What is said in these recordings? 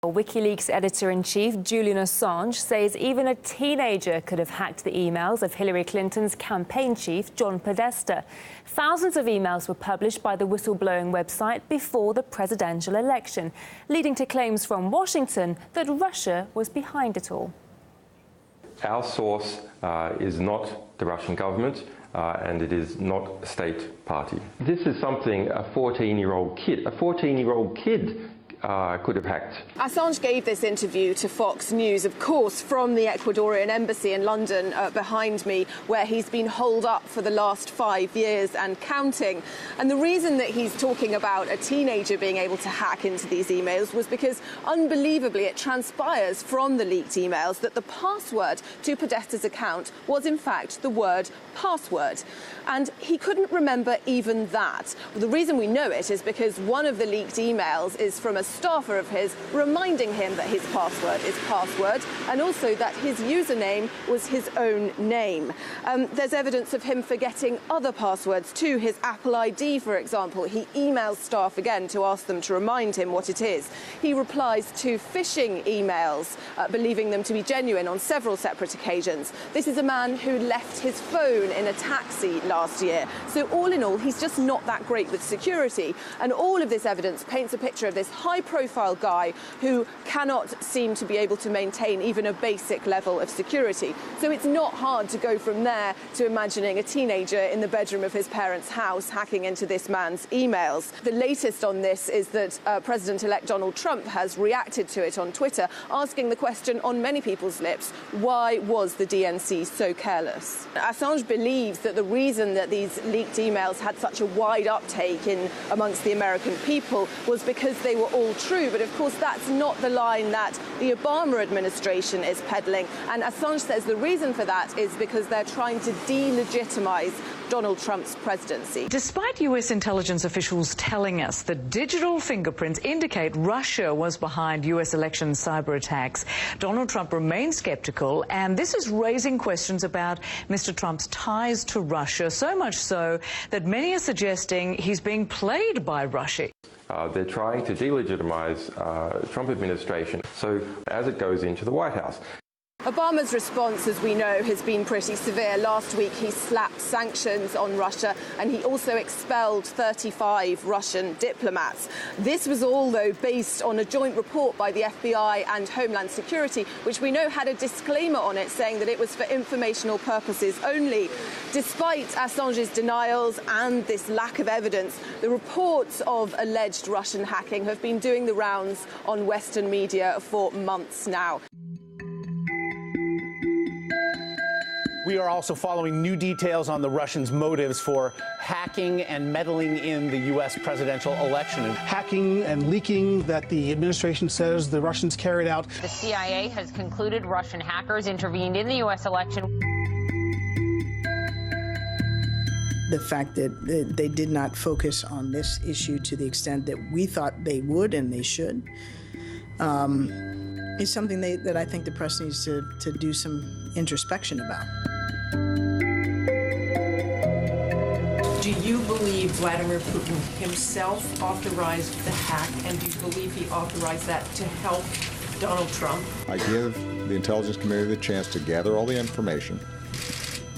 WikiLeaks editor-in-chief Julian Assange says even a teenager could have hacked the emails of Hillary Clinton's campaign chief, John Podesta. Thousands of emails were published by the whistleblowing website before the presidential election, leading to claims from Washington that Russia was behind it all. Our source is not the Russian government, and it is not a state party. This is something a 14-year-old kid could have hacked. Assange gave this interview to Fox News, of course, from the Ecuadorian embassy in London behind me, where he's been holed up for the last 5 years and counting. And the reason that he's talking about a teenager being able to hack into these emails was because, unbelievably, it transpires from the leaked emails that the password to Podesta's account was, in fact, the word password. And he couldn't remember even that. Well, the reason we know it is because one of the leaked emails is from a staffer of his reminding him that his password is password, and also that his username was his own name. There's evidence of him forgetting other passwords too. His Apple ID, for example. He emails staff again to ask them to remind him what it is. He replies to phishing emails, believing them to be genuine on several separate occasions. This is a man who left his phone in a taxi last year. So all in all, he's just not that great with security. And all of this evidence paints a picture of this high-profile guy who cannot seem to be able to maintain even a basic level of security. So it's not hard to go from there to imagining a teenager in the bedroom of his parents' house hacking into this man's emails. The latest on this is that President-elect Donald Trump has reacted to it on Twitter, asking the question on many people's lips, why was the DNC so careless? Assange believes that the reason that these leaked emails had such a wide uptake amongst the American people was because they were all true. But of course, that's not the line that the Obama administration is peddling. And Assange says the reason for that is because they're trying to delegitimize Donald Trump's presidency. Despite U.S. intelligence officials telling us that digital fingerprints indicate Russia was behind U.S. election cyber attacks, Donald Trump remains skeptical, and this is raising questions about Mr. Trump's ties to Russia, so much so that many are suggesting he's being played by Russia. They're trying to delegitimize Trump administration, so as it goes into the White House. Obama's response, as we know, has been pretty severe. Last week, he slapped sanctions on Russia, and he also expelled 35 Russian diplomats. This was all, though, based on a joint report by the FBI and Homeland Security, which we know had a disclaimer on it saying that it was for informational purposes only. Despite Assange's denials and this lack of evidence, the reports of alleged Russian hacking have been doing the rounds on Western media for months now. We are also following new details on the Russians' motives for hacking and meddling in the U.S. presidential election. Hacking and leaking that the administration says the Russians carried out. The CIA has concluded Russian hackers intervened in the U.S. election. The fact that they did not focus on this issue to the extent that we thought they would and they should is something that I think the press needs to do some introspection about. Do you believe Vladimir Putin himself authorized the hack, and do you believe he authorized that to help Donald Trump? I give the intelligence community the chance to gather all the information,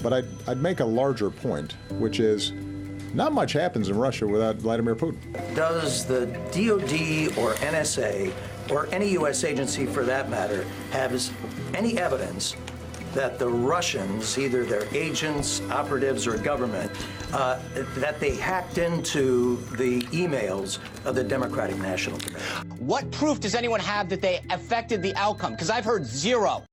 but I'd make a larger point, which is not much happens in Russia without Vladimir Putin. Does the DOD or NSA or any U.S. agency for that matter have any evidence that the Russians, either their agents, operatives, or government, that they hacked into the emails of the Democratic National Committee? What proof does anyone have that they affected the outcome? Because I've heard zero.